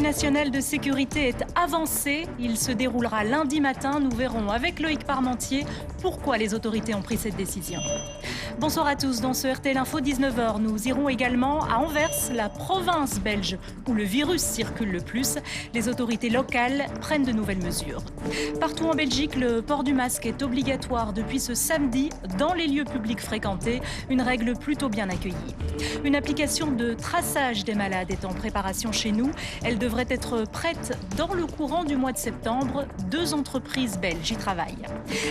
national de sécurité est avancé. Il se déroulera lundi matin. Nous verrons avec Loïc Parmentier pourquoi les autorités ont pris cette décision. Bonsoir à tous. Dans ce RTL Info 19h, nous irons également à Anvers, la province belge où le virus circule le plus. Les autorités locales prennent de nouvelles mesures. Partout en Belgique, le port du masque est obligatoire depuis ce samedi dans les lieux publics fréquentés. Une règle plutôt bien accueillie. Une application de traçage des malades est en préparation chez nous. Elle devrait être prête dans le courant du mois de septembre. 2 entreprises belges y travaillent.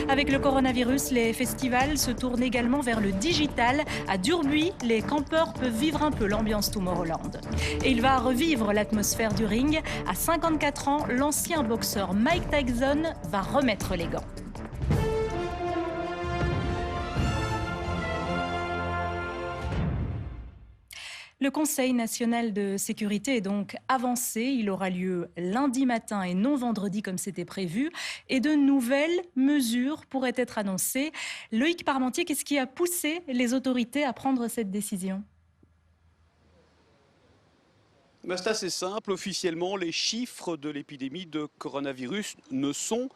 Avec le coronavirus, les festivals se tournent également vers le digital. À Durbuy, les campeurs peuvent vivre un peu l'ambiance Tomorrowland. Et il va revivre l'atmosphère du ring. À 54 ans, l'ancien boxeur Mike Tyson va remettre les gants. Le Conseil national de sécurité est donc avancé. Il aura lieu lundi matin et non vendredi comme c'était prévu. Et de nouvelles mesures pourraient être annoncées. Loïc Parmentier, qu'est-ce qui a poussé les autorités à prendre cette décision ? C'est assez simple. Officiellement, les chiffres de l'épidémie de coronavirus ne sont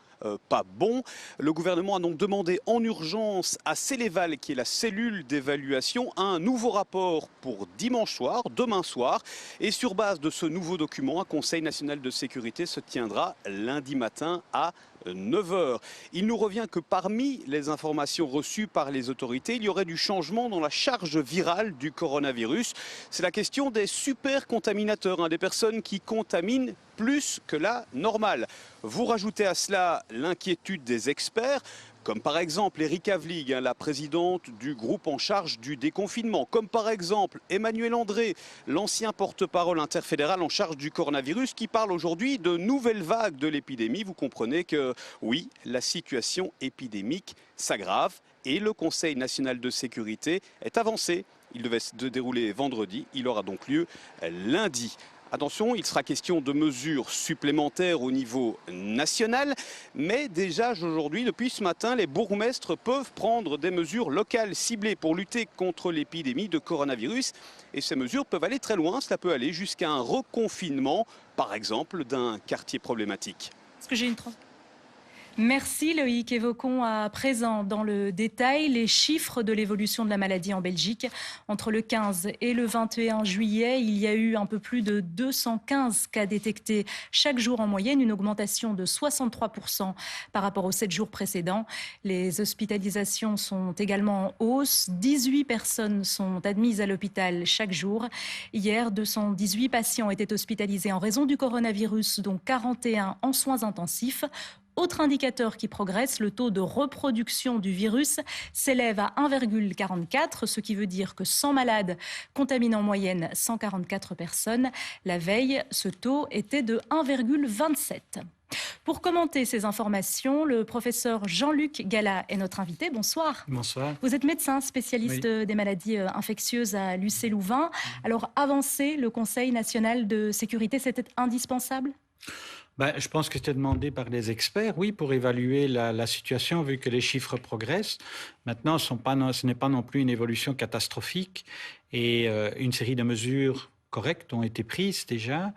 pas bons. Le gouvernement a donc demandé en urgence à Céléval, qui est la cellule d'évaluation, un nouveau rapport pour dimanche soir, demain soir. Et sur base de ce nouveau document, un Conseil national de sécurité se tiendra lundi matin à 9h. Il nous revient que parmi les informations reçues par les autorités, il y aurait du changement dans la charge virale du coronavirus. C'est la question des super contaminateurs, des personnes qui contaminent plus que la normale. Vous rajoutez à cela l'inquiétude des experts, comme par exemple Erika Vlieg, la présidente du groupe en charge du déconfinement, comme par exemple Emmanuel André, l'ancien porte-parole interfédéral en charge du coronavirus, qui parle aujourd'hui de nouvelles vagues de l'épidémie. Vous comprenez que oui, la situation épidémique s'aggrave et le Conseil national de sécurité est avancé. Il devait se dérouler vendredi, il aura donc lieu lundi. Attention, il sera question de mesures supplémentaires au niveau national, mais déjà aujourd'hui, depuis ce matin, les bourgmestres peuvent prendre des mesures locales ciblées pour lutter contre l'épidémie de coronavirus. Et ces mesures peuvent aller très loin, cela peut aller jusqu'à un reconfinement, par exemple, d'un quartier problématique. Est-ce que j'ai une Merci Loïc. Évoquons à présent dans le détail les chiffres de l'évolution de la maladie en Belgique. Entre le 15 et le 21 juillet, il y a eu un peu plus de 215 cas détectés chaque jour en moyenne, une augmentation de 63% par rapport aux 7 jours précédents. Les hospitalisations sont également en hausse. 18 personnes sont admises à l'hôpital chaque jour. Hier, 218 patients étaient hospitalisés en raison du coronavirus, dont 41 en soins intensifs. Autre indicateur qui progresse, le taux de reproduction du virus s'élève à 1,44, ce qui veut dire que 100 malades contaminent en moyenne 144 personnes. La veille, ce taux était de 1,27. Pour commenter ces informations, le professeur Jean-Luc Gallat est notre invité. Bonsoir. Bonsoir. Vous êtes médecin spécialiste des maladies infectieuses à l'UC Louvain. Alors, avancer le Conseil national de sécurité, c'était indispensable ? Je pense que c'était demandé par les experts, oui, pour évaluer la situation, vu que les chiffres progressent. Maintenant, ce n'est pas non plus une évolution catastrophique et une série de mesures correctes ont été prises déjà.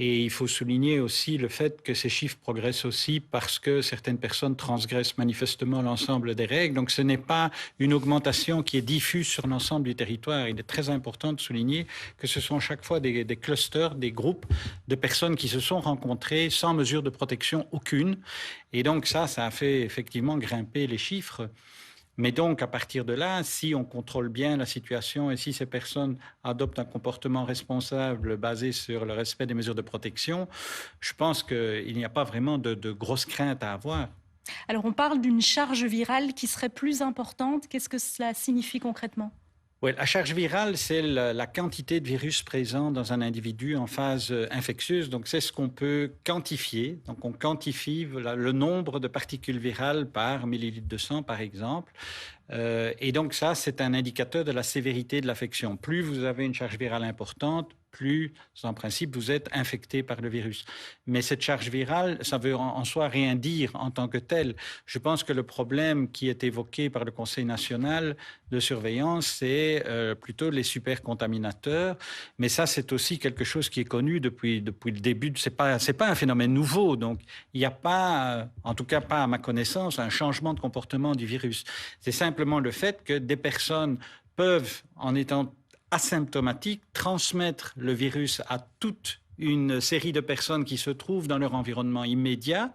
Et il faut souligner aussi le fait que ces chiffres progressent aussi parce que certaines personnes transgressent manifestement l'ensemble des règles. Donc ce n'est pas une augmentation qui est diffuse sur l'ensemble du territoire. Il est très important de souligner que ce sont chaque fois des clusters, des groupes de personnes qui se sont rencontrées sans mesure de protection aucune. Et donc ça a fait effectivement grimper les chiffres. Mais donc, à partir de là, si on contrôle bien la situation et si ces personnes adoptent un comportement responsable basé sur le respect des mesures de protection, je pense qu'il n'y a pas vraiment de grosses craintes à avoir. Alors, on parle d'une charge virale qui serait plus importante. Qu'est-ce que cela signifie concrètement ? Oui, la charge virale, c'est la quantité de virus présent dans un individu en phase infectieuse. Donc, c'est ce qu'on peut quantifier. Donc, on quantifie le nombre de particules virales par millilitre de sang, par exemple. Et donc, ça, c'est un indicateur de la sévérité de l'affection. Plus vous avez une charge virale importante, plus, en principe, vous êtes infecté par le virus. Mais cette charge virale, ça veut en soi rien dire en tant que tel. Je pense que le problème qui est évoqué par le Conseil national de surveillance, c'est plutôt les supercontaminateurs. Mais ça, c'est aussi quelque chose qui est connu depuis le début. C'est pas un phénomène nouveau. Donc, il n'y a pas, en tout cas pas à ma connaissance, un changement de comportement du virus. C'est simplement le fait que des personnes peuvent, en étant asymptomatiques, transmettre le virus à toute une série de personnes qui se trouvent dans leur environnement immédiat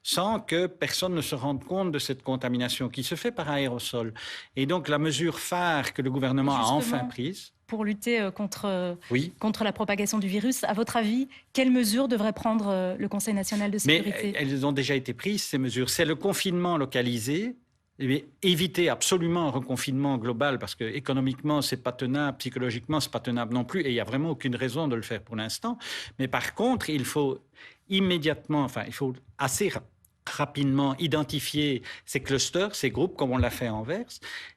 sans que personne ne se rende compte de cette contamination qui se fait par aérosol. Et donc la mesure phare que le gouvernement a enfin prise... Pour lutter contre la propagation du virus, à votre avis, quelles mesures devrait prendre le Conseil national de sécurité? Mais elles ont déjà été prises, ces mesures. C'est le confinement localisé. Éviter absolument un reconfinement global parce que économiquement c'est pas tenable, psychologiquement c'est pas tenable non plus et il y a vraiment aucune raison de le faire pour l'instant. Mais par contre, il faut immédiatement, il faut assez rapidement identifier ces clusters, ces groupes comme on l'a fait à Anvers,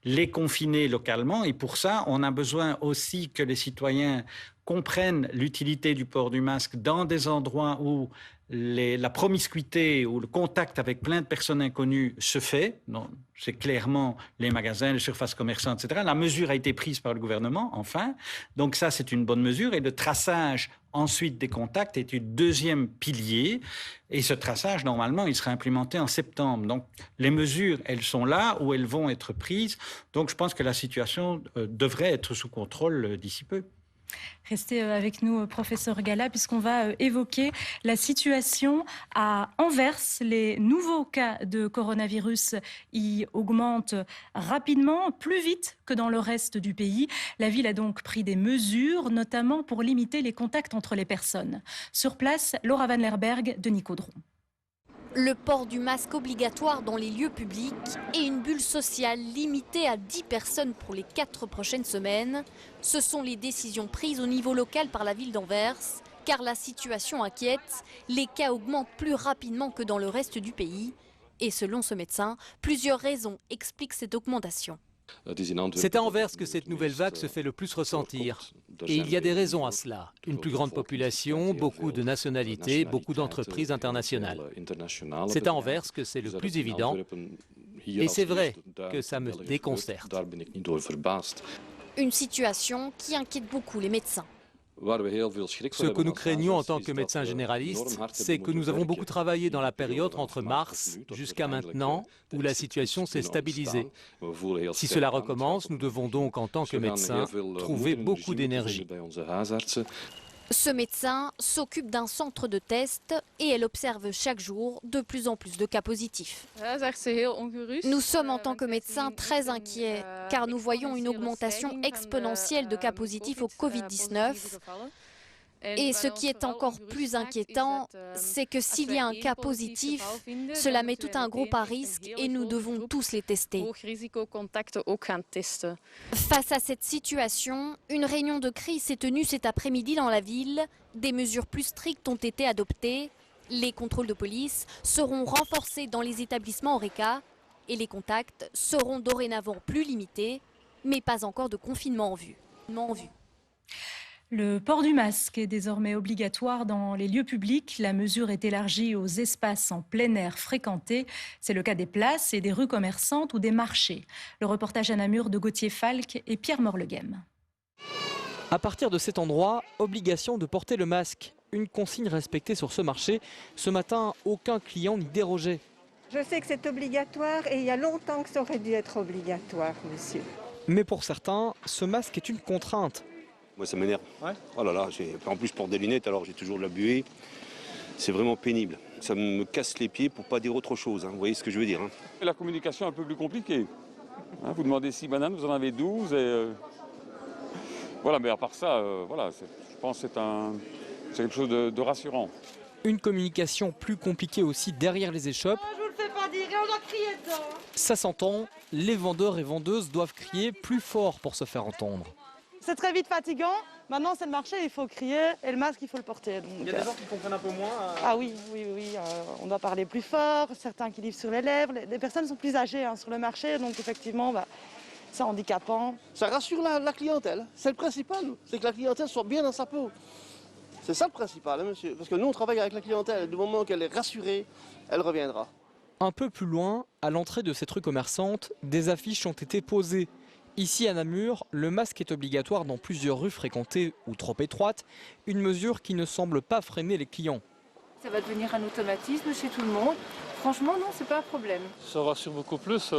les confiner localement et pour ça on a besoin aussi que les citoyens comprennent l'utilité du port du masque dans des endroits où la promiscuité ou le contact avec plein de personnes inconnues se fait. C'est clairement les magasins, les surfaces commerçantes, etc. La mesure a été prise par le gouvernement, enfin. Donc ça, c'est une bonne mesure. Et le traçage ensuite des contacts est un deuxième pilier. Et ce traçage, normalement, il sera implémenté en septembre. Donc les mesures, elles sont là où elles vont être prises. Donc je pense que la situation devrait être sous contrôle d'ici peu. Restez avec nous, professeur Gala, puisqu'on va évoquer la situation à Anvers. Les nouveaux cas de coronavirus y augmentent rapidement, plus vite que dans le reste du pays. La ville a donc pris des mesures, notamment pour limiter les contacts entre les personnes. Sur place, Laura Van Lerberg, Denis Caudron. Le port du masque obligatoire dans les lieux publics et une bulle sociale limitée à 10 personnes pour les 4 prochaines semaines. Ce sont les décisions prises au niveau local par la ville d'Anvers, car la situation inquiète. Les cas augmentent plus rapidement que dans le reste du pays. Et selon ce médecin, plusieurs raisons expliquent cette augmentation. C'est à Anvers que cette nouvelle vague se fait le plus ressentir. Et il y a des raisons à cela. Une plus grande population, beaucoup de nationalités, beaucoup d'entreprises internationales. C'est à Anvers que c'est le plus évident. Et c'est vrai que ça me déconcerte. Une situation qui inquiète beaucoup les médecins. Ce que nous craignons en tant que médecins généralistes, c'est que nous avons beaucoup travaillé dans la période entre mars jusqu'à maintenant, où la situation s'est stabilisée. Si cela recommence, nous devons donc, en tant que médecins, trouver beaucoup d'énergie. Ce médecin s'occupe d'un centre de test et elle observe chaque jour de plus en plus de cas positifs. Nous sommes en tant que médecins très inquiets car nous voyons une augmentation exponentielle de cas positifs au Covid-19. Et ce qui est encore plus inquiétant, c'est que s'il y a un cas positif, cela met tout un groupe à risque et nous devons tous les tester. Face à cette situation, une réunion de crise s'est tenue cet après-midi dans la ville. Des mesures plus strictes ont été adoptées. Les contrôles de police seront renforcés dans les établissements Horeca et les contacts seront dorénavant plus limités, mais pas encore de confinement en vue. Le port du masque est désormais obligatoire dans les lieux publics. La mesure est élargie aux espaces en plein air fréquentés. C'est le cas des places et des rues commerçantes ou des marchés. Le reportage à Namur de Gauthier Falk et Pierre Morleghem. À partir de cet endroit, obligation de porter le masque. Une consigne respectée sur ce marché. Ce matin, aucun client n'y dérogeait. Je sais que c'est obligatoire et il y a longtemps que ça aurait dû être obligatoire, monsieur. Mais pour certains, ce masque est une contrainte. Moi ça m'énerve. Ouais. Oh là là, en plus je porte des lunettes alors j'ai toujours de la buée. C'est vraiment pénible. Ça me casse les pieds pour pas dire autre chose, hein. Vous voyez ce que je veux dire, hein. La communication est un peu plus compliquée. Hein, vous demandez 6 bananes, vous en avez 12 et voilà, mais à part ça, voilà, je pense que c'est quelque chose de rassurant. Une communication plus compliquée aussi derrière les échoppes. Je vous le fais pas dire, on doit crier dedans. Ça s'entend, les vendeurs et vendeuses doivent crier plus fort pour se faire entendre. C'est très vite fatigant. Maintenant, c'est le marché, il faut crier et le masque, il faut le porter. Donc, il y a des gens qui comprennent un peu moins. Ah oui, on doit parler plus fort, certains qui livrent sur les lèvres. Les personnes sont plus âgées sur le marché, donc effectivement, c'est handicapant. Ça rassure la clientèle, c'est le principal, c'est que la clientèle soit bien dans sa peau. C'est ça le principal, hein, monsieur, parce que nous on travaille avec la clientèle, et du moment qu'elle est rassurée, elle reviendra. Un peu plus loin, à l'entrée de cette rue commerçante, des affiches ont été posées. Ici à Namur, le masque est obligatoire dans plusieurs rues fréquentées ou trop étroites, une mesure qui ne semble pas freiner les clients. Ça va devenir un automatisme chez tout le monde. Franchement, non, c'est pas un problème. Ça rassure beaucoup plus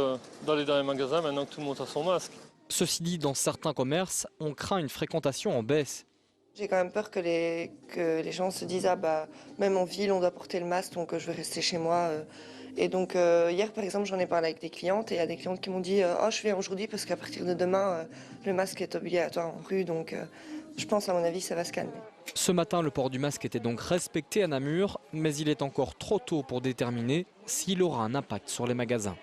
d'aller dans les magasins maintenant que tout le monde a son masque. Ceci dit, dans certains commerces, on craint une fréquentation en baisse. J'ai quand même peur que les gens se disent « Ah bah, même en ville, on doit porter le masque, donc je vais rester chez moi ». Et donc hier, par exemple, j'en ai parlé avec des clientes et il y a des clientes qui m'ont dit « Oh, je viens aujourd'hui parce qu'à partir de demain, le masque est obligatoire en rue, donc je pense à mon avis, ça va se calmer ». Ce matin, le port du masque était donc respecté à Namur, mais il est encore trop tôt pour déterminer s'il aura un impact sur les magasins.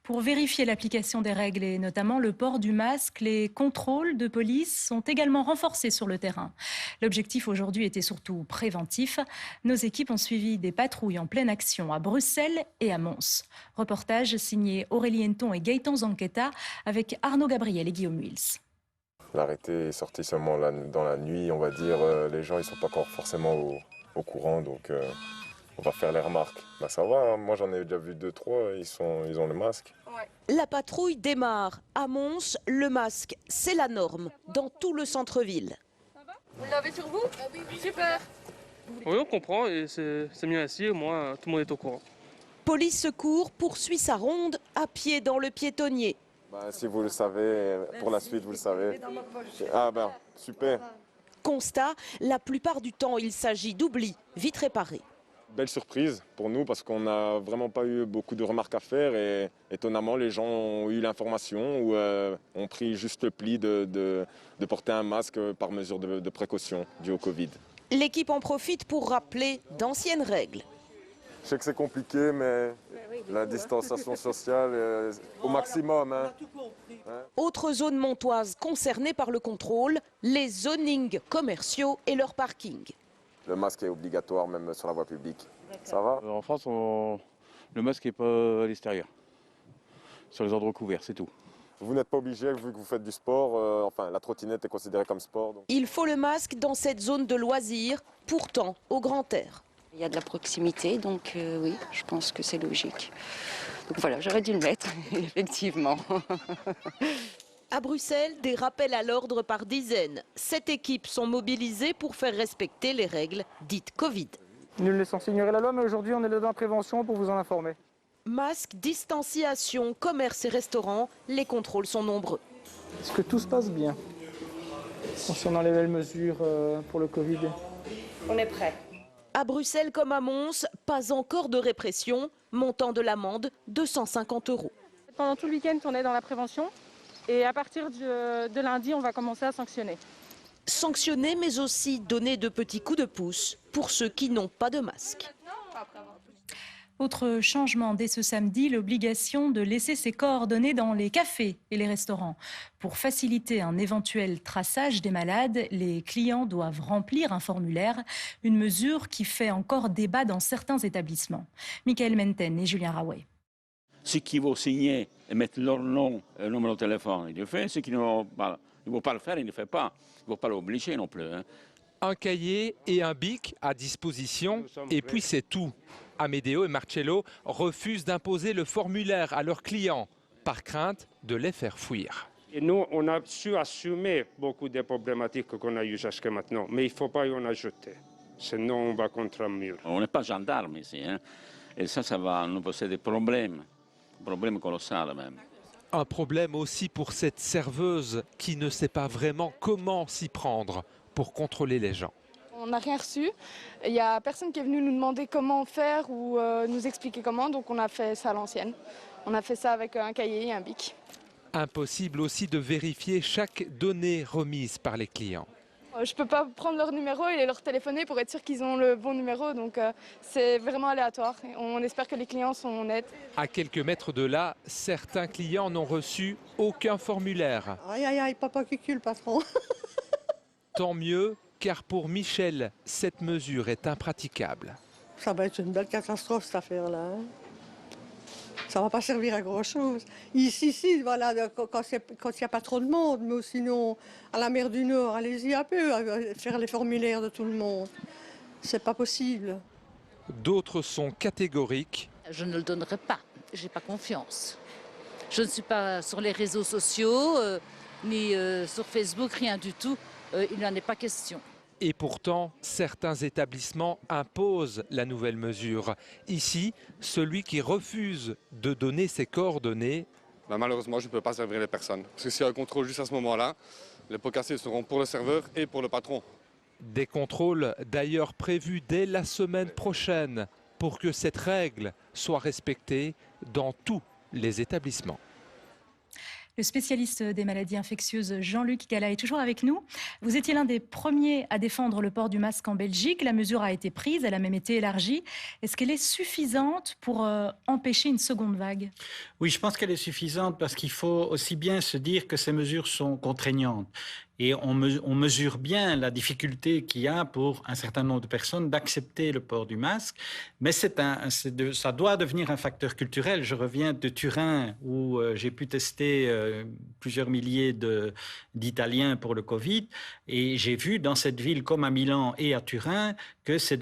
Pour vérifier l'application des règles et notamment le port du masque, les contrôles de police sont également renforcés sur le terrain. L'objectif aujourd'hui était surtout préventif. Nos équipes ont suivi des patrouilles en pleine action à Bruxelles et à Mons. Reportage signé Aurélie Henton et Gaëtan Zanqueta avec Arnaud Gabriel et Guillaume Huils. L'arrêté est sorti seulement dans la nuit, on va dire. Les gens ne sont pas encore forcément au courant, donc on va faire les remarques. Ben ça va, hein. Moi j'en ai déjà vu 2-3, ils ont le masque. La patrouille démarre. À Mons, le masque, c'est la norme dans tout le centre-ville. Vous l'avez sur vous? Oui, super. Oui, on comprend et c'est mieux ainsi, au moins tout le monde est au courant. Police Secours poursuit sa ronde à pied dans le piétonnier. Ben, si vous le savez, pour la suite vous le savez. Ah ben, super. Constat, la plupart du temps il s'agit d'oubli, vite réparé. Belle surprise pour nous parce qu'on n'a vraiment pas eu beaucoup de remarques à faire et étonnamment les gens ont eu l'information ou ont pris juste le pli de porter un masque par mesure de précaution dû au Covid. L'équipe en profite pour rappeler d'anciennes règles. Je sais que c'est compliqué mais la distanciation sociale au maximum. Hein. Autre zone montoise concernée par le contrôle, les zonings commerciaux et leurs parkings. Le masque est obligatoire même sur la voie publique. Ça va? En France, le masque n'est pas à l'extérieur. Sur les endroits couverts, c'est tout. Vous n'êtes pas obligé vu que vous faites du sport. Enfin, la trottinette est considérée comme sport. Donc. Il faut le masque dans cette zone de loisirs, pourtant au grand air. Il y a de la proximité, donc oui, je pense que c'est logique. Donc voilà, j'aurais dû le mettre, effectivement. À Bruxelles, des rappels à l'ordre par dizaines. 7 équipes sont mobilisées pour faire respecter les règles dites Covid. Nul n'est censé ignorer la loi, mais aujourd'hui on est là dans la prévention pour vous en informer. Masques, distanciation, commerce et restaurants, les contrôles sont nombreux. Est-ce que tout se passe bien concernant les nouvelles mesures pour le Covid? On est prêt. À Bruxelles comme à Mons, pas encore de répression, montant de l'amende 250 €. Pendant tout le week-end, on est dans la prévention. Et à partir de lundi, on va commencer à sanctionner. Sanctionner, mais aussi donner de petits coups de pouce pour ceux qui n'ont pas de masque. Autre changement dès ce samedi, l'obligation de laisser ses coordonnées dans les cafés et les restaurants. Pour faciliter un éventuel traçage des malades, les clients doivent remplir un formulaire, une mesure qui fait encore débat dans certains établissements. Michael Menten et Julien Raway. Ceux qui vont signer et mettre leur nom et le numéro de téléphone, ils le font. Ceux qui ne vont pas le faire, ils ne le font pas. Ils ne vont pas l'obliger non plus. Hein. Un cahier et un bic à disposition, et puis c'est tout. Amedeo et Marcello refusent d'imposer le formulaire à leurs clients, par crainte de les faire fuir. Et nous, on a su assumer beaucoup des problématiques qu'on a eues jusqu'à maintenant, mais il ne faut pas y en ajouter, sinon on va contre un mur. On n'est pas gendarme ici, hein. Et ça va nous poser des problèmes colossaux même. Un problème aussi pour cette serveuse qui ne sait pas vraiment comment s'y prendre pour contrôler les gens. On n'a rien reçu. Il n'y a personne qui est venu nous demander comment faire ou nous expliquer comment, donc on a fait ça à l'ancienne. On a fait ça avec un cahier et un bic. Impossible aussi de vérifier chaque donnée remise par les clients. Je ne peux pas prendre leur numéro et leur téléphoner pour être sûr qu'ils ont le bon numéro, donc c'est vraiment aléatoire. On espère que les clients sont honnêtes. À quelques mètres de là, certains clients n'ont reçu aucun formulaire. Aïe aïe aïe, papa cucul, le patron. Tant mieux, car pour Michel, cette mesure est impraticable. Ça va être une belle catastrophe cette affaire-là. Hein. Ça ne va pas servir à grand-chose. Ici, voilà, quand il n'y a pas trop de monde, mais sinon, à la mer du Nord, allez-y un peu, faire les formulaires de tout le monde. C'est pas possible. D'autres sont catégoriques. Je ne le donnerai pas, je n'ai pas confiance. Je ne suis pas sur les réseaux sociaux, ni sur Facebook, rien du tout. Il n'en est pas question. Et pourtant, certains établissements imposent la nouvelle mesure. Ici, celui qui refuse de donner ses coordonnées. Malheureusement, je ne peux pas servir les personnes. Parce que s'il y a un contrôle juste à ce moment-là, les pots cassés seront pour le serveur et pour le patron. Des contrôles d'ailleurs prévus dès la semaine prochaine pour que cette règle soit respectée dans tous les établissements. Le spécialiste des maladies infectieuses Jean-Luc Gallat est toujours avec nous. Vous étiez l'un des premiers à défendre le port du masque en Belgique. La mesure a été prise, elle a même été élargie. Est-ce qu'elle est suffisante pour empêcher une seconde vague? Oui, je pense qu'elle est suffisante parce qu'il faut aussi bien se dire que ces mesures sont contraignantes. Et on mesure bien la difficulté qu'il y a pour un certain nombre de personnes d'accepter le port du masque. Mais ça doit devenir un facteur culturel. Je reviens de Turin où j'ai pu tester plusieurs milliers d'Italiens pour le Covid. Et j'ai vu dans cette ville comme à Milan et à Turin que ça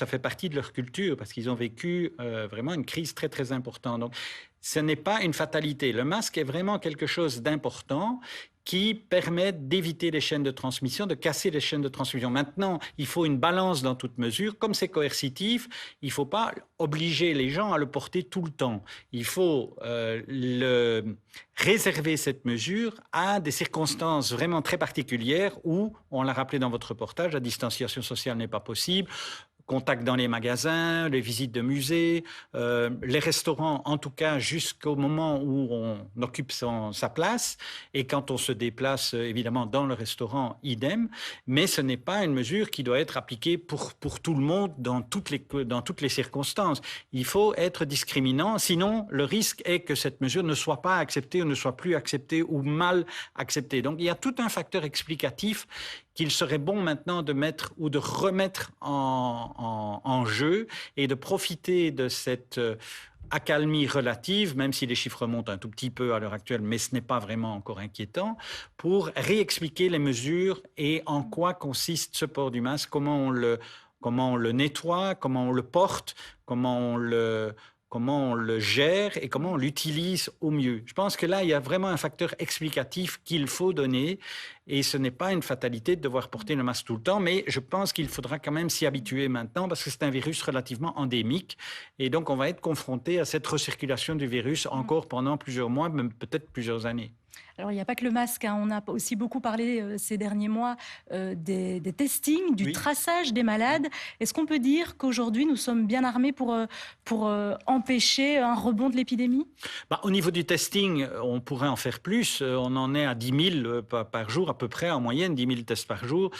fait partie de leur culture parce qu'ils ont vécu vraiment une crise très, très importante. Donc, ce n'est pas une fatalité. Le masque est vraiment quelque chose d'important qui permet d'éviter les chaînes de transmission, de casser les chaînes de transmission. Maintenant, il faut une balance dans toute mesure. Comme c'est coercitif, il ne faut pas obliger les gens à le porter tout le temps. Il faut réserver cette mesure à des circonstances vraiment très particulières où, on l'a rappelé dans votre reportage, la distanciation sociale n'est pas possible. Contact dans les magasins, les visites de musées, les restaurants, en tout cas jusqu'au moment où on occupe sa place. Et quand on se déplace, évidemment, dans le restaurant, idem. Mais ce n'est pas une mesure qui doit être appliquée pour tout le monde dans toutes les circonstances. Il faut être discriminant. Sinon, le risque est que cette mesure ne soit pas acceptée ou ne soit plus acceptée ou mal acceptée. Donc, il y a tout un facteur explicatif qu'il serait bon maintenant de mettre ou de remettre en jeu et de profiter de cette accalmie relative, même si les chiffres montent un tout petit peu à l'heure actuelle, mais ce n'est pas vraiment encore inquiétant, pour réexpliquer les mesures et en quoi consiste ce port du masque, comment on le nettoie, comment on le porte, comment on le gère et comment on l'utilise au mieux. Je pense que là, il y a vraiment un facteur explicatif qu'il faut donner et ce n'est pas une fatalité de devoir porter le masque tout le temps, mais je pense qu'il faudra quand même s'y habituer maintenant parce que c'est un virus relativement endémique et donc on va être confronté à cette recirculation du virus encore pendant plusieurs mois, même peut-être plusieurs années. Alors, il n'y a pas que le masque. On a aussi beaucoup parlé ces derniers mois des testings, du traçage des malades. Est-ce qu'on peut dire qu'aujourd'hui, nous sommes bien armés pour empêcher un rebond de l'épidémie? Au niveau du testing, on pourrait en faire plus. On en est à 10 000 par jour, à peu près, en moyenne, 10 000 tests par jour.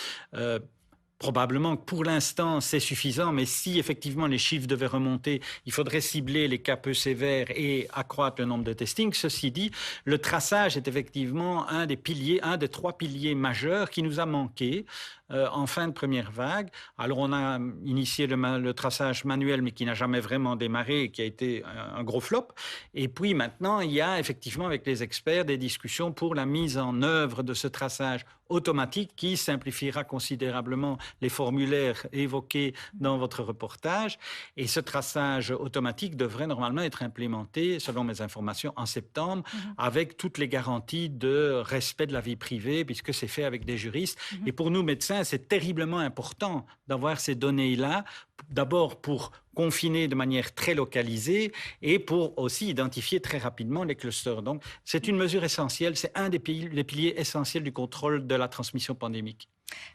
Probablement que pour l'instant, c'est suffisant, mais si effectivement les chiffres devaient remonter, il faudrait cibler les cas peu sévères et accroître le nombre de testings. Ceci dit, le traçage est effectivement un des 3 piliers majeurs qui nous a manqué en fin de première vague. Alors on a initié le traçage manuel, mais qui n'a jamais vraiment démarré et qui a été un gros flop. Et puis maintenant, il y a effectivement avec les experts des discussions pour la mise en œuvre de ce traçage automatique qui simplifiera considérablement les formulaires évoqués dans votre reportage. Et ce traçage automatique devrait normalement être implémenté, selon mes informations, en septembre, avec toutes les garanties de respect de la vie privée, puisque c'est fait avec des juristes. Et pour nous, médecins, c'est terriblement important d'avoir ces données-là, d'abord pour confiner de manière très localisée et pour aussi identifier très rapidement les clusters. Donc, c'est une mesure essentielle, c'est un des piliers essentiels du contrôle de la transmission pandémique.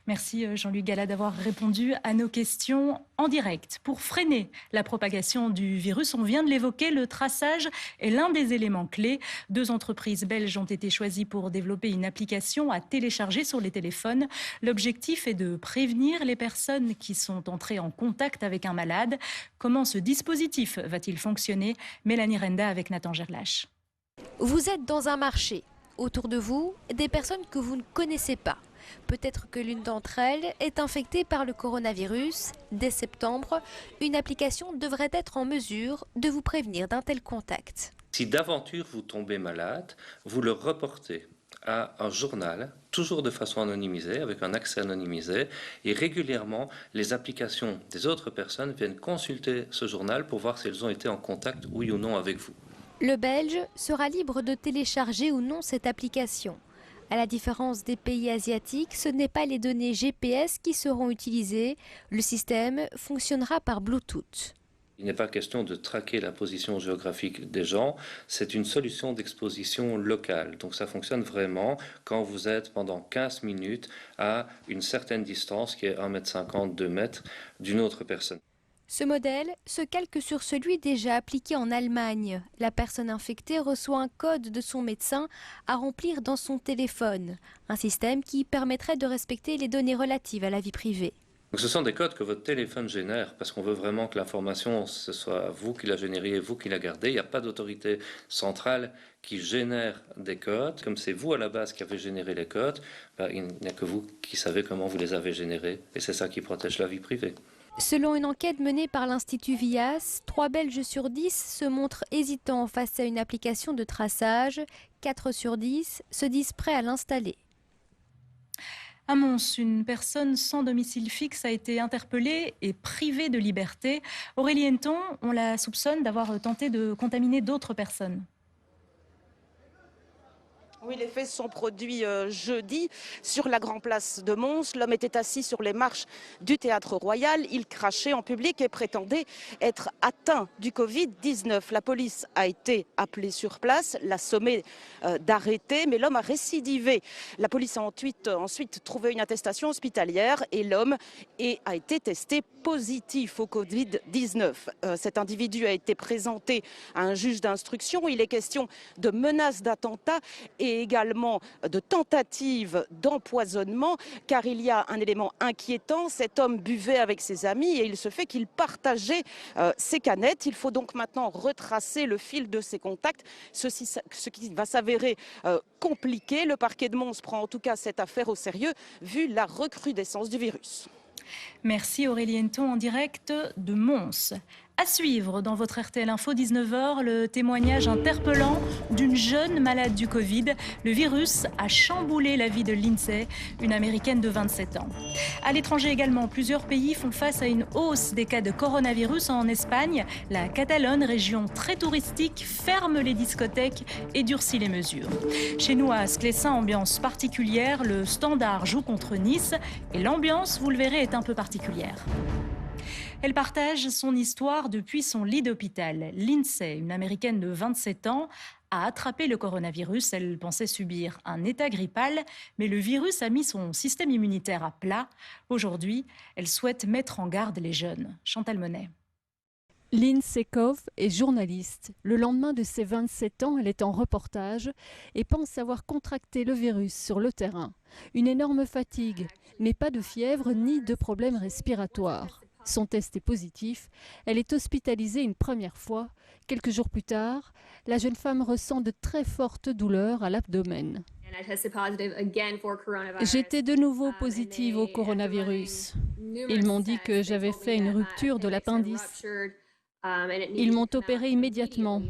Merci Jean-Luc Gallat d'avoir répondu à nos questions en direct. Pour freiner la propagation du virus, on vient de l'évoquer, le traçage est l'un des éléments clés. 2 entreprises belges ont été choisies pour développer une application à télécharger sur les téléphones. L'objectif est de prévenir les personnes qui sont entrées en contact avec un malade. Comment ce dispositif va-t-il fonctionner? Mélanie Renda avec Nathan Gerlache. Vous êtes dans un marché. Autour de vous, des personnes que vous ne connaissez pas. Peut-être que l'une d'entre elles est infectée par le coronavirus. Dès septembre, une application devrait être en mesure de vous prévenir d'un tel contact. Si d'aventure vous tombez malade, vous le reportez à un journal, toujours de façon anonymisée, avec un accès anonymisé, et régulièrement, les applications des autres personnes viennent consulter ce journal pour voir si elles ont été en contact, oui ou non, avec vous. Le Belge sera libre de télécharger ou non cette application. À la différence des pays asiatiques, ce n'est pas les données GPS qui seront utilisées. Le système fonctionnera par Bluetooth. Il n'est pas question de traquer la position géographique des gens, c'est une solution d'exposition locale. Donc ça fonctionne vraiment quand vous êtes pendant 15 minutes à une certaine distance, qui est 1,50 m, 2 m, d'une autre personne. Ce modèle se calque sur celui déjà appliqué en Allemagne. La personne infectée reçoit un code de son médecin à remplir dans son téléphone. Un système qui permettrait de respecter les données relatives à la vie privée. Donc ce sont des codes que votre téléphone génère, parce qu'on veut vraiment que l'information, ce soit vous qui la génériez, vous qui la gardez. Il n'y a pas d'autorité centrale qui génère des codes. Comme c'est vous à la base qui avez généré les codes, il n'y a que vous qui savez comment vous les avez générés. Et c'est ça qui protège la vie privée. Selon une enquête menée par l'Institut Vias, 3 Belges sur 10 se montrent hésitants face à une application de traçage. 4 sur 10 se disent prêts à l'installer. À Mons, une personne sans domicile fixe a été interpellée et privée de liberté. Aurélie Henneton, on la soupçonne d'avoir tenté de contaminer d'autres personnes. Oui, les faits sont produits jeudi sur la Grand Place de Mons. L'homme était assis sur les marches du Théâtre Royal. Il crachait en public et prétendait être atteint du Covid-19. La police a été appelée sur place, l'a sommé d'arrêter, mais l'homme a récidivé. La police a ensuite trouvé une attestation hospitalière et l'homme a été testé positif au Covid-19. Cet individu a été présenté à un juge d'instruction. Il est question de menaces d'attentat et également de tentatives d'empoisonnement, car il y a un élément inquiétant. Cet homme buvait avec ses amis et il se fait qu'il partageait ses canettes. Il faut donc maintenant retracer le fil de ses contacts, ce qui va s'avérer compliqué. Le parquet de Mons prend en tout cas cette affaire au sérieux, vu la recrudescence du virus. Merci Aurélie Henneton en direct de Mons. À suivre dans votre RTL Info 19h, le témoignage interpellant d'une jeune malade du Covid. Le virus a chamboulé la vie de Lindsay, une Américaine de 27 ans. À l'étranger également, plusieurs pays font face à une hausse des cas de coronavirus. En Espagne, la Catalogne, région très touristique, ferme les discothèques et durcit les mesures. Chez nous, à Sclessin, ambiance particulière. Le Standard joue contre Nice et l'ambiance, vous le verrez, est un peu particulière. Elle partage son histoire depuis son lit d'hôpital. Lindsay, une Américaine de 27 ans, a attrapé le coronavirus. Elle pensait subir un état grippal, mais le virus a mis son système immunitaire à plat. Aujourd'hui, elle souhaite mettre en garde les jeunes. Chantal Monet. Lindsay Cove est journaliste. Le lendemain de ses 27 ans, elle est en reportage et pense avoir contracté le virus sur le terrain. Une énorme fatigue, mais pas de fièvre ni de problèmes respiratoires. Son test est positif. Elle est hospitalisée une première fois. Quelques jours plus tard, la jeune femme ressent de très fortes douleurs à l'abdomen. J'étais de nouveau positive au coronavirus. Ils m'ont dit que j'avais fait une rupture de l'appendice. Ils m'ont opéré immédiatement.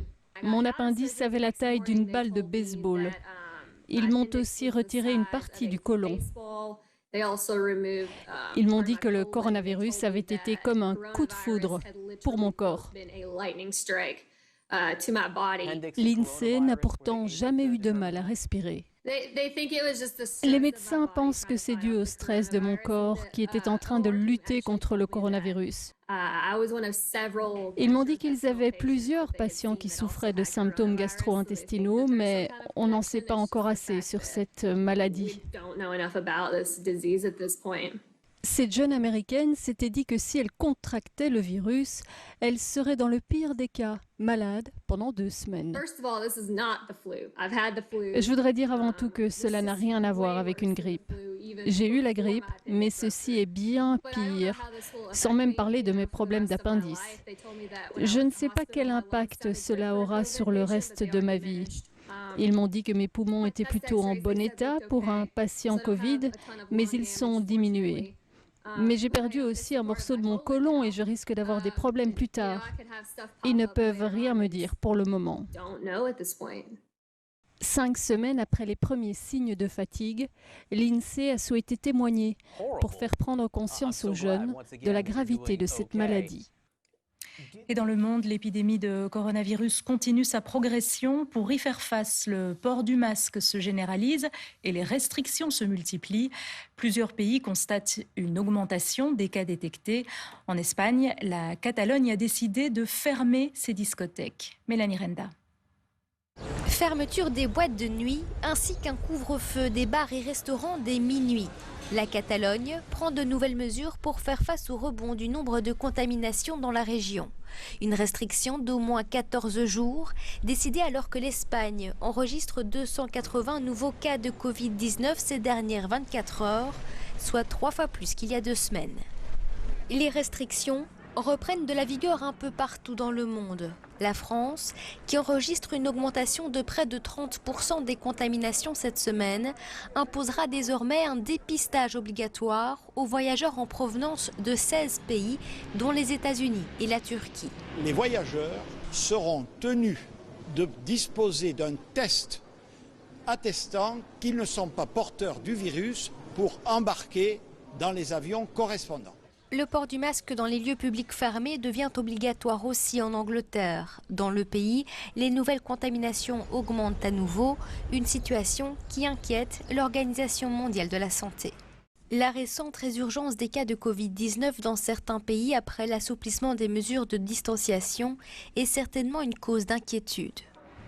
Mon appendice avait la taille d'une balle de baseball. Ils m'ont aussi retiré une partie du côlon. Ils m'ont dit que le coronavirus avait été comme un coup de foudre pour mon corps. Lindsay n'a pourtant jamais eu de mal à respirer. Les médecins pensent que c'est dû au stress de mon corps qui était en train de lutter contre le coronavirus. Ils m'ont dit qu'ils avaient plusieurs patients qui souffraient de symptômes gastro-intestinaux, mais on n'en sait pas encore assez sur cette maladie. Cette jeune Américaine s'était dit que si elle contractait le virus, elle serait dans le pire des cas, malade pendant 2 semaines. Je voudrais dire avant tout que cela n'a rien à voir avec une grippe. J'ai eu la grippe, mais ceci est bien pire, sans même parler de mes problèmes d'appendice. Je ne sais pas quel impact cela aura sur le reste de ma vie. Ils m'ont dit que mes poumons étaient plutôt en bon état pour un patient Covid, mais ils sont diminués. Mais j'ai perdu aussi un morceau de mon côlon et je risque d'avoir des problèmes plus tard. Ils ne peuvent rien me dire pour le moment. 5 semaines après les premiers signes de fatigue, l'INSEE a souhaité témoigner pour faire prendre conscience aux jeunes de la gravité de cette maladie. Et dans le monde, l'épidémie de coronavirus continue sa progression. Pour y faire face, le port du masque se généralise et les restrictions se multiplient. Plusieurs pays constatent une augmentation des cas détectés. En Espagne, la Catalogne a décidé de fermer ses discothèques. Mélanie Renda. Fermeture des boîtes de nuit ainsi qu'un couvre-feu des bars et restaurants dès minuit. La Catalogne prend de nouvelles mesures pour faire face au rebond du nombre de contaminations dans la région. Une restriction d'au moins 14 jours, décidée alors que l'Espagne enregistre 280 nouveaux cas de Covid-19 ces dernières 24 heures, soit 3 fois plus qu'il y a 2 semaines. Les restrictions reprennent de la vigueur un peu partout dans le monde. La France, qui enregistre une augmentation de près de 30% des contaminations cette semaine, imposera désormais un dépistage obligatoire aux voyageurs en provenance de 16 pays, dont les États-Unis et la Turquie. Les voyageurs seront tenus de disposer d'un test attestant qu'ils ne sont pas porteurs du virus pour embarquer dans les avions correspondants. Le port du masque dans les lieux publics fermés devient obligatoire aussi en Angleterre. Dans le pays, les nouvelles contaminations augmentent à nouveau, une situation qui inquiète l'Organisation mondiale de la santé. La récente résurgence des cas de Covid-19 dans certains pays après l'assouplissement des mesures de distanciation est certainement une cause d'inquiétude.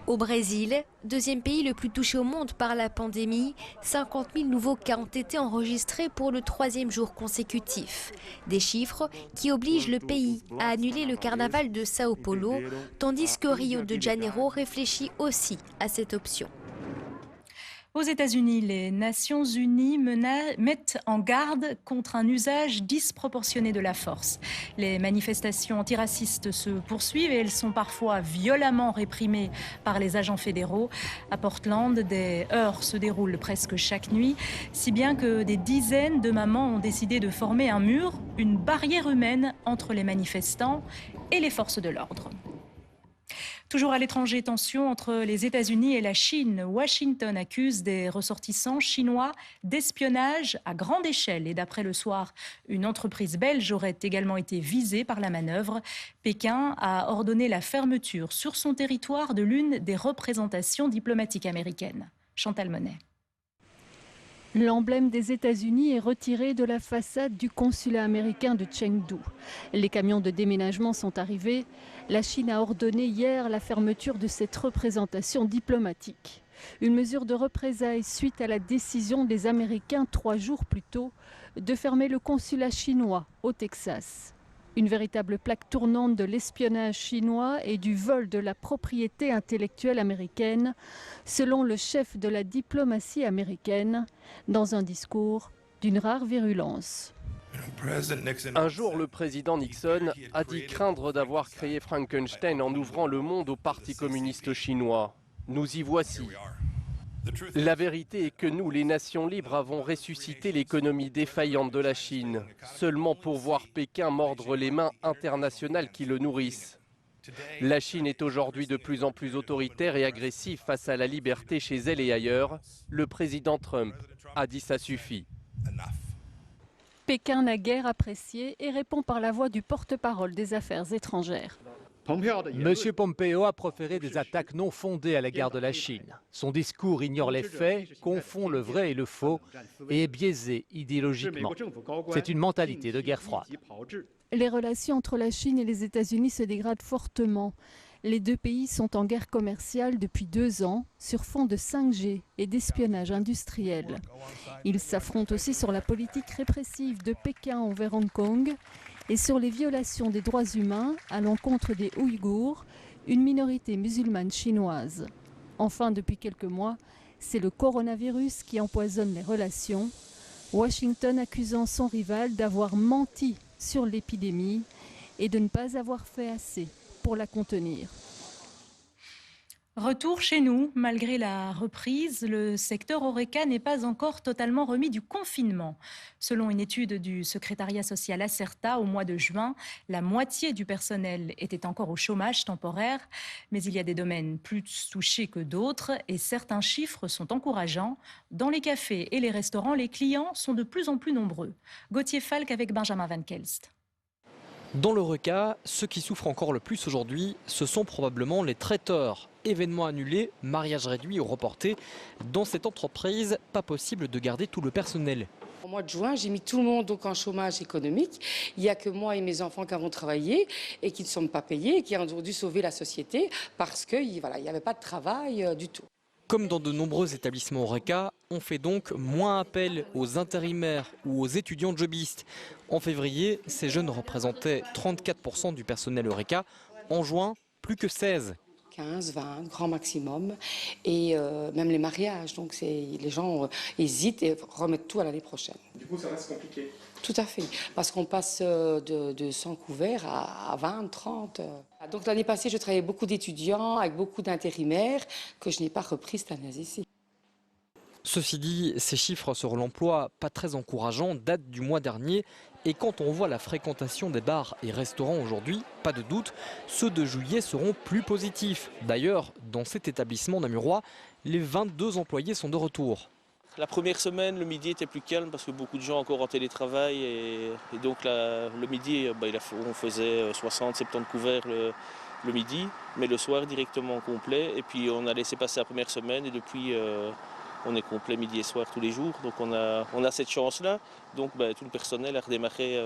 Au Brésil, deuxième pays le plus touché au monde par la pandémie, 50 000 nouveaux cas ont été enregistrés pour le 3e jour consécutif. Des chiffres qui obligent le pays à annuler le carnaval de Sao Paulo, tandis que Rio de Janeiro réfléchit aussi à cette option. Aux États-Unis, les Nations Unies mettent en garde contre un usage disproportionné de la force. Les manifestations antiracistes se poursuivent et elles sont parfois violemment réprimées par les agents fédéraux. À Portland, des heurts se déroulent presque chaque nuit, si bien que des dizaines de mamans ont décidé de former un mur, une barrière humaine entre les manifestants et les forces de l'ordre. Toujours à l'étranger, tension entre les États-Unis et la Chine. Washington accuse des ressortissants chinois d'espionnage à grande échelle. Et d'après Le Soir, une entreprise belge aurait également été visée par la manœuvre. Pékin a ordonné la fermeture sur son territoire de l'une des représentations diplomatiques américaines. Chantal Monet. L'emblème des États-Unis est retiré de la façade du consulat américain de Chengdu. Les camions de déménagement sont arrivés. La Chine a ordonné hier la fermeture de cette représentation diplomatique. Une mesure de représailles suite à la décision des Américains 3 jours plus tôt de fermer le consulat chinois au Texas. Une véritable plaque tournante de l'espionnage chinois et du vol de la propriété intellectuelle américaine, selon le chef de la diplomatie américaine, dans un discours d'une rare virulence. Un jour, le président Nixon a dit craindre d'avoir créé Frankenstein en ouvrant le monde au Parti communiste chinois. Nous y voici. La vérité est que nous, les nations libres, avons ressuscité l'économie défaillante de la Chine, seulement pour voir Pékin mordre les mains internationales qui le nourrissent. La Chine est aujourd'hui de plus en plus autoritaire et agressive face à la liberté chez elle et ailleurs. Le président Trump a dit ça suffit. Pékin n'a guère apprécié et répond par la voix du porte-parole des Affaires étrangères. M. Pompeo a proféré des attaques non fondées à l'égard de la Chine. Son discours ignore les faits, confond le vrai et le faux et est biaisé idéologiquement. C'est une mentalité de guerre froide. Les relations entre la Chine et les États-Unis se dégradent fortement. Les deux pays sont en guerre commerciale depuis 2 ans sur fond de 5G et d'espionnage industriel. Ils s'affrontent aussi sur la politique répressive de Pékin envers Hong Kong et sur les violations des droits humains à l'encontre des Ouïghours, une minorité musulmane chinoise. Enfin, depuis quelques mois, c'est le coronavirus qui empoisonne les relations, Washington accusant son rival d'avoir menti sur l'épidémie et de ne pas avoir fait assez pour la contenir. Retour chez nous, malgré la reprise, le secteur Horeca n'est pas encore totalement remis du confinement. Selon une étude du secrétariat social Acerta, au mois de juin, la moitié du personnel était encore au chômage temporaire. Mais il y a des domaines plus touchés que d'autres et certains chiffres sont encourageants. Dans les cafés et les restaurants, les clients sont de plus en plus nombreux. Gauthier Falk avec Benjamin Van Kelst. Dans l'Horeca, ceux qui souffrent encore le plus aujourd'hui, ce sont probablement les traiteurs. Événements annulés, mariages réduits ou reportés. Dans cette entreprise, pas possible de garder tout le personnel. Au mois de juin, j'ai mis tout le monde donc en chômage économique. Il n'y a que moi et mes enfants qui avons travaillé et qui ne sont pas payés et qui ont dû sauver la société parce qu'il n'y avait pas de travail du tout. Comme dans de nombreux établissements Horeca, on fait donc moins appel aux intérimaires ou aux étudiants jobistes. En février, ces jeunes représentaient 34% du personnel Horeca. En juin, plus que 16%. 15, 20, grand maximum. Et même les mariages. Donc les gens hésitent et remettent tout à l'année prochaine. Du coup, ça reste compliqué. Tout à fait. Parce qu'on passe de 100 couverts à 20, 30. Donc l'année passée, je travaillais beaucoup d'étudiants, avec beaucoup d'intérimaires, que je n'ai pas repris cette année-ci. Ceci dit, ces chiffres sur l'emploi pas très encourageants datent du mois dernier. Et quand on voit la fréquentation des bars et restaurants aujourd'hui, pas de doute, ceux de juillet seront plus positifs. D'ailleurs, dans cet établissement namurois, les 22 employés sont de retour. La première semaine, le midi était plus calme parce que beaucoup de gens encore en télétravail. Et donc le midi, on faisait 60-70 couverts le midi, mais le soir directement complet. Et puis on a laissé passer la première semaine et depuis... on est complet midi et soir tous les jours, donc on a cette chance-là. Donc tout le personnel a redémarré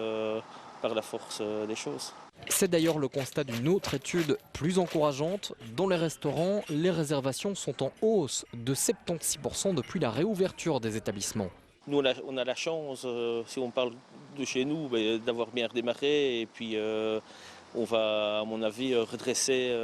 par la force des choses. C'est d'ailleurs le constat d'une autre étude plus encourageante. Dans les restaurants, les réservations sont en hausse de 76% depuis la réouverture des établissements. Nous, on a la chance, si on parle de chez nous, d'avoir bien redémarré. Et puis on va, à mon avis, redresser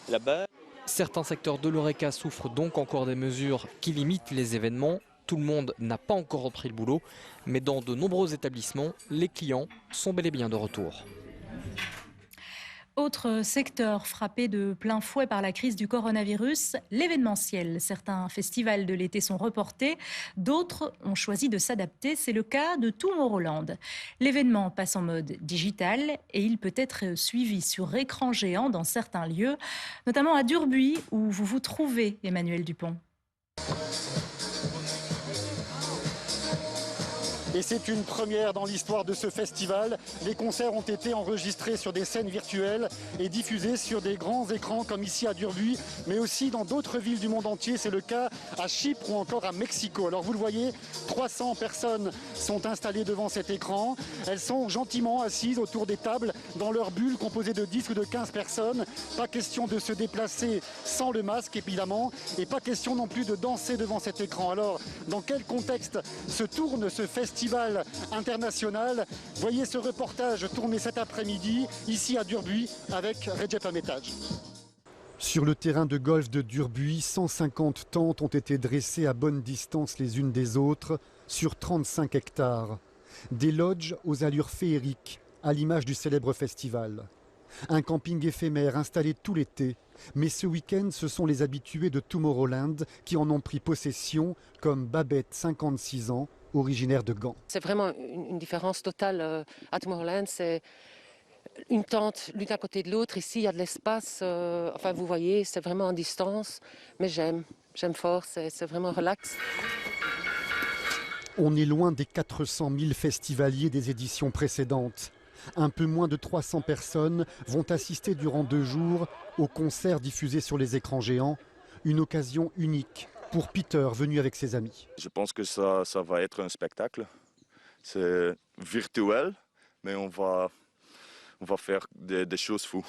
la barre. Certains secteurs de l'Horeca souffrent donc encore des mesures qui limitent les événements. Tout le monde n'a pas encore repris le boulot, mais dans de nombreux établissements, les clients sont bel et bien de retour. Autre secteur frappé de plein fouet par la crise du coronavirus, l'événementiel. Certains festivals de l'été sont reportés, d'autres ont choisi de s'adapter. C'est le cas de Tomorrowland. L'événement passe en mode digital et il peut être suivi sur écran géant dans certains lieux, notamment à Durbuy où vous vous trouvez, Emmanuel Dupont. Et c'est une première dans l'histoire de ce festival. Les concerts ont été enregistrés sur des scènes virtuelles et diffusés sur des grands écrans comme ici à Durbuy, mais aussi dans d'autres villes du monde entier. C'est le cas à Chypre ou encore à Mexico. Alors vous le voyez, 300 personnes sont installées devant cet écran. Elles sont gentiment assises autour des tables dans leur bulle composée de 10 ou de 15 personnes. Pas question de se déplacer sans le masque évidemment et pas question non plus de danser devant cet écran. Alors dans quel contexte se tourne ce festival international? Voyez ce reportage tourné cet après-midi ici à Durbuy avec Recep Ametaj. Sur le terrain de golf de Durbuy, 150 tentes ont été dressées à bonne distance les unes des autres sur 35 hectares. Des lodges aux allures féeriques, à l'image du célèbre festival. Un camping éphémère installé tout l'été. Mais ce week-end, ce sont les habitués de Tomorrowland qui en ont pris possession, comme Babette, 56 ans, originaire de Gand. C'est vraiment une différence totale à Tomorrowland. C'est une tente l'une à côté de l'autre. Ici, il y a de l'espace. Enfin, vous voyez, c'est vraiment en distance. Mais j'aime fort, c'est vraiment relax. On est loin des 400 000 festivaliers des éditions précédentes. Un peu moins de 300 personnes vont assister durant 2 jours au concert diffusé sur les écrans géants. Une occasion unique pour Peter, venu avec ses amis. Je pense que ça va être un spectacle. C'est virtuel, mais on va faire des choses fous.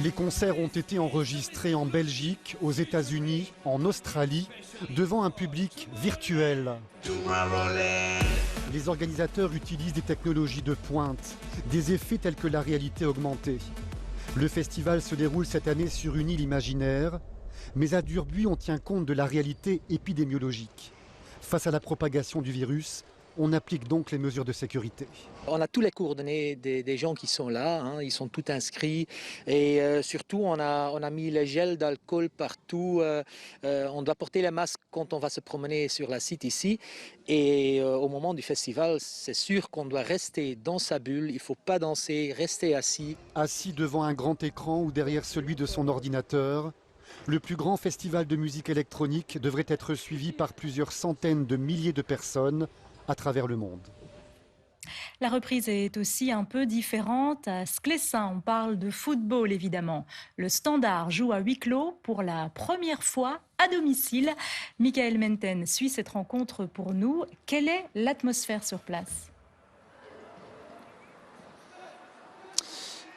Les concerts ont été enregistrés en Belgique, aux États-Unis, en Australie, devant un public virtuel. Les organisateurs utilisent des technologies de pointe, des effets tels que la réalité augmentée. Le festival se déroule cette année sur une île imaginaire, mais à Durbuy, on tient compte de la réalité épidémiologique. Face à la propagation du virus, On applique donc les mesures de sécurité. On a tous les coordonnées des gens qui sont là, hein, ils sont tous inscrits et surtout on a mis les gels d'alcool partout. On doit porter les masques quand on va se promener sur la site ici et au moment du festival, c'est sûr qu'on doit rester dans sa bulle, il ne faut pas danser, rester assis. Assis devant un grand écran ou derrière celui de son ordinateur, le plus grand festival de musique électronique devrait être suivi par plusieurs centaines de milliers de personnes à travers le monde. La reprise est aussi un peu différente. À Sclessin, on parle de football évidemment. Le Standard joue à huis clos pour la première fois à domicile. Michael Menten suit cette rencontre pour nous. Quelle est l'atmosphère sur place ?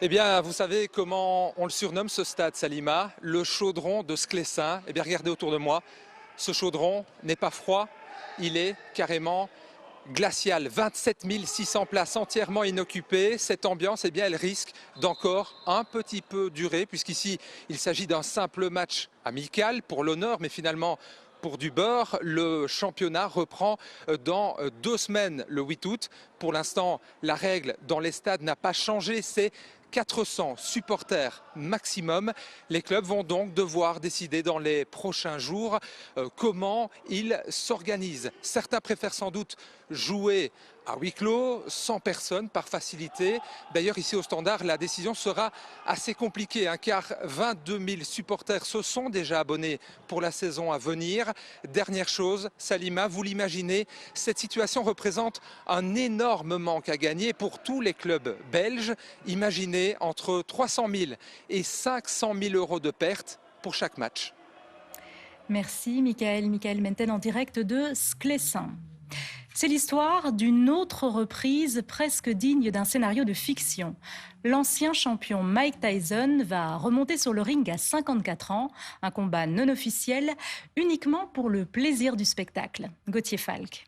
Eh bien, vous savez comment on le surnomme ce stade, Salima, le chaudron de Sclessin. Eh bien, regardez autour de moi. Ce chaudron n'est pas froid, il est carrément glacial. 27 600 places entièrement inoccupées. Cette ambiance, eh bien, elle risque d'encore un petit peu durer, puisqu'ici, il s'agit d'un simple match amical pour l'honneur, mais finalement, pour du beurre, le championnat reprend dans 2 semaines, le 8 août. Pour l'instant, la règle dans les stades n'a pas changé, c'est 400 supporters maximum. Les clubs vont donc devoir décider dans les prochains jours comment ils s'organisent. Certains préfèrent sans doute jouer à huis clos, sans personne, par facilité. D'ailleurs, ici au Standard, la décision sera assez compliquée, hein, car 22 000 supporters se sont déjà abonnés pour la saison à venir. Dernière chose, Salima, vous l'imaginez, cette situation représente un énorme manque à gagner pour tous les clubs belges. Imaginez entre 300 000 et 500 000 euros de pertes pour chaque match. Merci Michael Menten en direct de Sclessin. C'est l'histoire d'une autre reprise presque digne d'un scénario de fiction. L'ancien champion Mike Tyson va remonter sur le ring à 54 ans, un combat non officiel, uniquement pour le plaisir du spectacle. Gauthier Falk.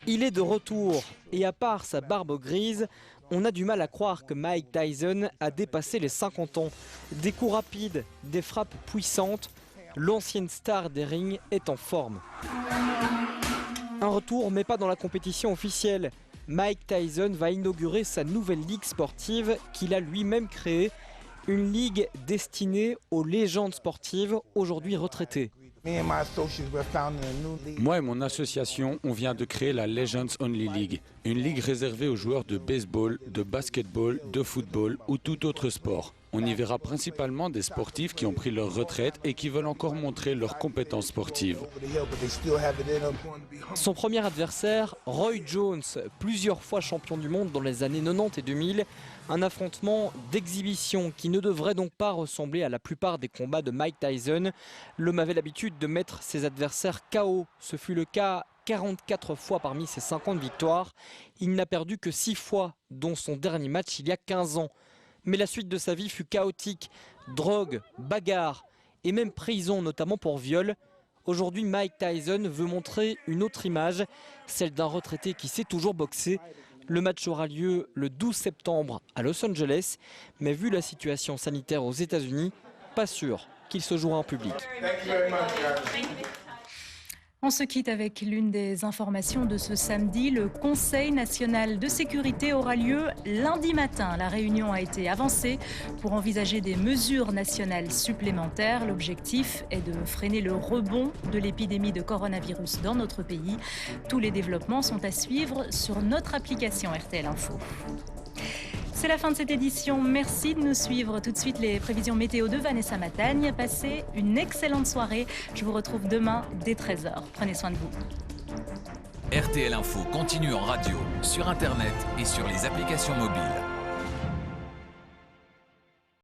Il est de retour et à part sa barbe grise, on a du mal à croire que Mike Tyson a dépassé les 50 ans. Des coups rapides, des frappes puissantes, l'ancienne star des rings est en forme. Un retour, mais pas dans la compétition officielle. Mike Tyson va inaugurer sa nouvelle ligue sportive qu'il a lui-même créée. Une ligue destinée aux légendes sportives aujourd'hui retraitées. Moi et mon association, on vient de créer la Legends Only League, une ligue réservée aux joueurs de baseball, de basketball, de football ou tout autre sport. On y verra principalement des sportifs qui ont pris leur retraite et qui veulent encore montrer leurs compétences sportives. Son premier adversaire, Roy Jones, plusieurs fois champion du monde dans les années 90 et 2000. Un affrontement d'exhibition qui ne devrait donc pas ressembler à la plupart des combats de Mike Tyson. L'homme avait l'habitude de mettre ses adversaires KO. Ce fut le cas 44 fois parmi ses 50 victoires. Il n'a perdu que 6 fois, dont son dernier match il y a 15 ans. Mais la suite de sa vie fut chaotique. Drogue, bagarre et même prison, notamment pour viol. Aujourd'hui, Mike Tyson veut montrer une autre image, celle d'un retraité qui sait toujours boxer. Le match aura lieu le 12 septembre à Los Angeles, mais vu la situation sanitaire aux États-Unis, pas sûr qu'il se jouera en public. On se quitte avec l'une des informations de ce samedi. Le Conseil national de sécurité aura lieu lundi matin. La réunion a été avancée pour envisager des mesures nationales supplémentaires. L'objectif est de freiner le rebond de l'épidémie de coronavirus dans notre pays. Tous les développements sont à suivre sur notre application RTL Info. C'est la fin de cette édition. Merci de nous suivre. Tout de suite, les prévisions météo de Vanessa Matagne. Passez une excellente soirée. Je vous retrouve demain dès 13h. Prenez soin de vous. RTL Info continue en radio, sur Internet et sur les applications mobiles.